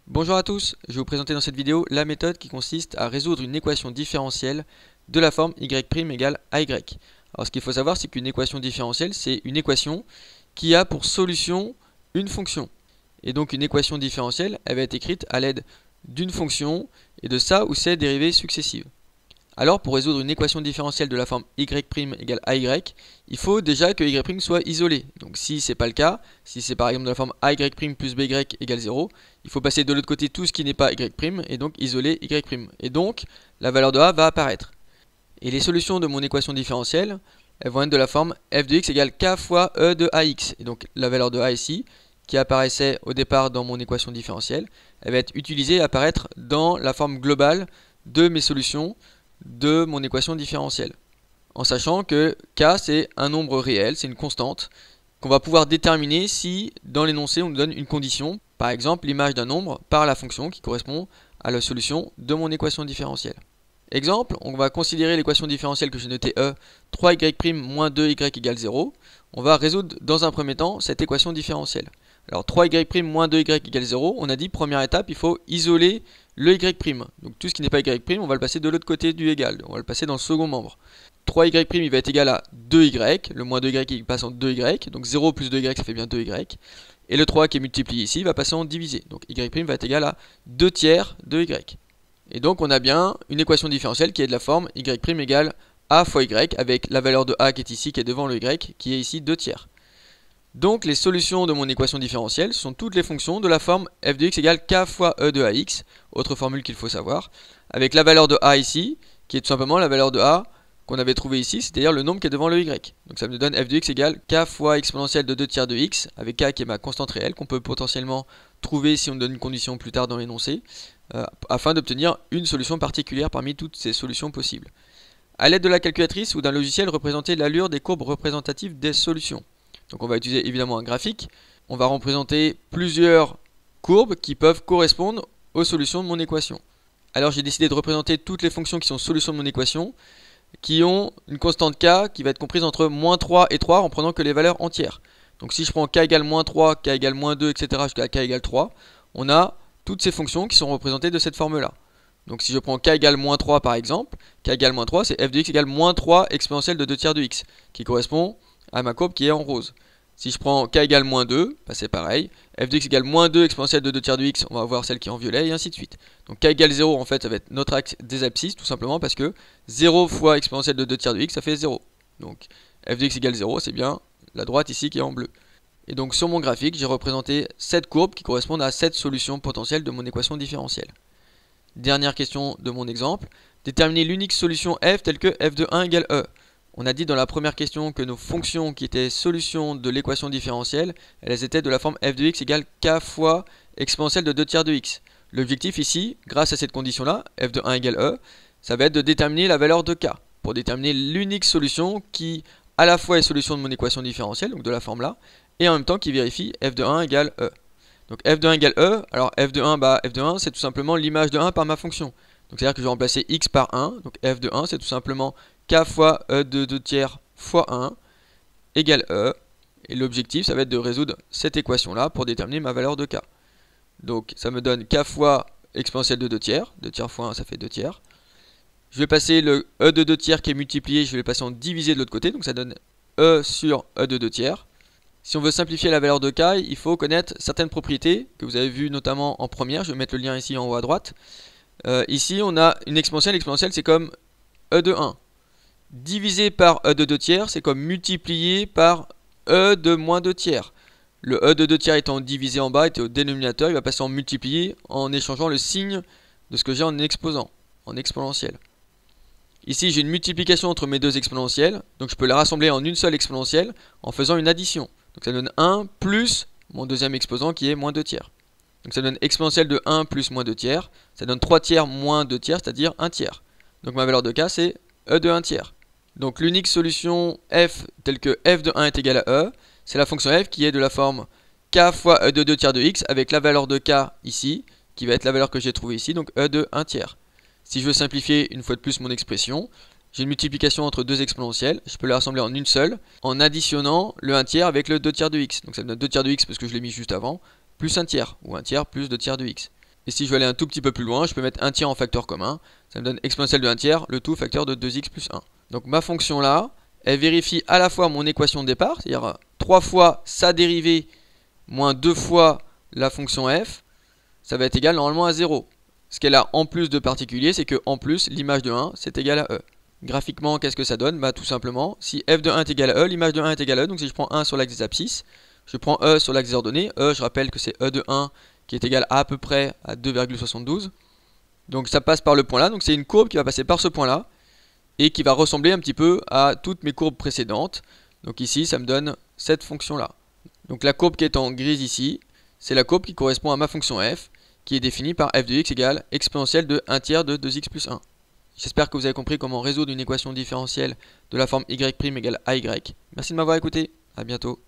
Bonjour à tous, je vais vous présenter dans cette vidéo la méthode qui consiste à résoudre une équation différentielle de la forme y' égale ay. Alors ce qu'il faut savoir, c'est qu'une équation différentielle, c'est une équation qui a pour solution une fonction. Et donc une équation différentielle, elle va être écrite à l'aide d'une fonction et de sa ou ses dérivées successives. Alors pour résoudre une équation différentielle de la forme y' égale ay, il faut déjà que y' soit isolé. Donc si ce n'est pas le cas, si c'est par exemple de la forme ay' plus by égale 0, il faut passer de l'autre côté tout ce qui n'est pas y' et donc isoler y'. Et donc la valeur de a va apparaître. Et les solutions de mon équation différentielle, elles vont être de la forme f de x égale k fois e de ax. Et donc la valeur de a ici, qui apparaissait au départ dans mon équation différentielle, elle va être utilisée et apparaître dans la forme globale de mes solutions de mon équation différentielle. En sachant que k c'est un nombre réel, c'est une constante, qu'on va pouvoir déterminer si dans l'énoncé on nous donne une condition, par exemple l'image d'un nombre par la fonction qui correspond à la solution de mon équation différentielle. Exemple, on va considérer l'équation différentielle que j'ai notée E, 3y' moins 2y égale 0. On va résoudre dans un premier temps cette équation différentielle. Alors 3y' moins 2y égale 0, on a dit première étape, il faut isoler le y'. Donc tout ce qui n'est pas y', on va le passer de l'autre côté du égal, on va le passer dans le second membre. 3y' il va être égal à 2y, le moins 2y il passe en 2y, donc 0 plus 2y ça fait bien 2y. Et le 3 qui est multiplié ici va passer en divisé, donc y' va être égal à 2 tiers de y. Et donc on a bien une équation différentielle qui est de la forme y' égale a fois y, avec la valeur de a qui est ici, qui est devant le y, qui est ici 2 tiers. Donc les solutions de mon équation différentielle sont toutes les fonctions de la forme f de x égale k fois e de ax, autre formule qu'il faut savoir, avec la valeur de a ici, qui est tout simplement la valeur de a qu'on avait trouvé ici, c'est-à-dire le nombre qui est devant le y. Donc ça me donne f de x égale k fois exponentielle de 2 tiers de x, avec k qui est ma constante réelle, qu'on peut potentiellement trouver si on donne une condition plus tard dans l'énoncé, afin d'obtenir une solution particulière parmi toutes ces solutions possibles. A l'aide de la calculatrice ou d'un logiciel, représenter l'allure des courbes représentatives des solutions. Donc on va utiliser évidemment un graphique. On va représenter plusieurs courbes qui peuvent correspondre aux solutions de mon équation. Alors j'ai décidé de représenter toutes les fonctions qui sont solutions de mon équation, qui ont une constante k qui va être comprise entre moins 3 et 3 en prenant que les valeurs entières. Donc si je prends k égale moins 3, k égale moins 2, etc. jusqu'à k égale 3, on a toutes ces fonctions qui sont représentées de cette forme-là. Donc si je prends k égale moins 3 par exemple, k égale moins 3 c'est f de x égale moins 3 exponentielle de 2 tiers de x, qui correspond à ma courbe qui est en rose. Si je prends k égale moins 2, bah c'est pareil, f de x égale moins 2 exponentielle de 2 tiers de x, on va voir celle qui est en violet, et ainsi de suite. Donc k égale 0, en fait, ça va être notre axe des abscisses, tout simplement parce que 0 fois exponentielle de 2 tiers de x, ça fait 0. Donc f de x égale 0, c'est bien la droite ici qui est en bleu. Et donc sur mon graphique, j'ai représenté 7 courbes qui correspondent à 7 solutions potentielles de mon équation différentielle. Dernière question de mon exemple, déterminer l'unique solution f telle que f de 1 égale e. On a dit dans la première question que nos fonctions qui étaient solutions de l'équation différentielle, elles étaient de la forme f de x égale k fois exponentielle de 2 tiers de x. L'objectif ici, grâce à cette condition-là, f de 1 égale e, ça va être de déterminer la valeur de k, pour déterminer l'unique solution qui à la fois est solution de mon équation différentielle, donc de la forme là, et en même temps qui vérifie f de 1 égale e. Donc f de 1 égale e, alors f de 1, f de 1 c'est tout simplement l'image de 1 par ma fonction. Donc c'est à dire que je vais remplacer x par 1, donc f de 1 c'est tout simplement k fois e de 2 tiers fois 1 égale e. Et l'objectif ça va être de résoudre cette équation là pour déterminer ma valeur de k. Donc ça me donne k fois exponentielle de 2 tiers fois 1 ça fait 2 tiers. Je vais passer le e de 2 tiers qui est multiplié, je vais le passer en divisé de l'autre côté, donc ça donne e sur e de 2 tiers. Si on veut simplifier la valeur de k, il faut connaître certaines propriétés que vous avez vues notamment en première. Je vais mettre le lien ici en haut à droite. Ici, on a une exponentielle. L'exponentielle, c'est comme e de 1. Divisé par e de 2 tiers, c'est comme multiplié par e de moins 2 tiers. Le e de 2 tiers étant divisé en bas, était au dénominateur, il va passer en multiplié en échangeant le signe de ce que j'ai en exposant, en exponentielle. Ici, j'ai une multiplication entre mes deux exponentielles, donc je peux les rassembler en une seule exponentielle en faisant une addition. Donc ça donne 1 plus mon deuxième exposant qui est moins 2 tiers. Donc ça donne exponentielle de 1 plus moins 2 tiers. Ça donne 3 tiers moins 2 tiers, c'est-à-dire 1 tiers. Donc ma valeur de k c'est e de 1 tiers. Donc l'unique solution f telle que f de 1 est égal à e, c'est la fonction f qui est de la forme k fois e de 2 tiers de x avec la valeur de k ici, qui va être la valeur que j'ai trouvée ici, donc e de 1 tiers. Si je veux simplifier une fois de plus mon expression, j'ai une multiplication entre deux exponentielles, je peux les rassembler en une seule, en additionnant le 1 tiers avec le 2 tiers de x. Donc ça me donne 2 tiers de x parce que je l'ai mis juste avant, plus 1 tiers, ou 1 tiers plus 2 tiers de x. Et si je veux aller un tout petit peu plus loin, je peux mettre un tiers en facteur commun. Ça me donne exponentielle de 1 tiers, le tout facteur de 2x plus 1. Donc ma fonction là, elle vérifie à la fois mon équation de départ, c'est-à-dire 3 fois sa dérivée moins 2 fois la fonction f, ça va être égal normalement à 0. Ce qu'elle a en plus de particulier, c'est que en plus, l'image de 1, c'est égal à e. Graphiquement, qu'est-ce que ça donne? Bah tout simplement, si f de 1 est égal à e, l'image de 1 est égale à e. Donc si je prends 1 sur l'axe des abscisses, je prends e sur l'axe des ordonnées. E, je rappelle que c'est e de 1 qui est égal à peu près à 2,72. Donc ça passe par le point là. Donc c'est une courbe qui va passer par ce point là et qui va ressembler un petit peu à toutes mes courbes précédentes. Donc ici, ça me donne cette fonction là. Donc la courbe qui est en grise ici, c'est la courbe qui correspond à ma fonction f, qui est définie par f de x égale exponentielle de 1 tiers de 2x plus 1. J'espère que vous avez compris comment résoudre une équation différentielle de la forme y' égale ay. Merci de m'avoir écouté, à bientôt.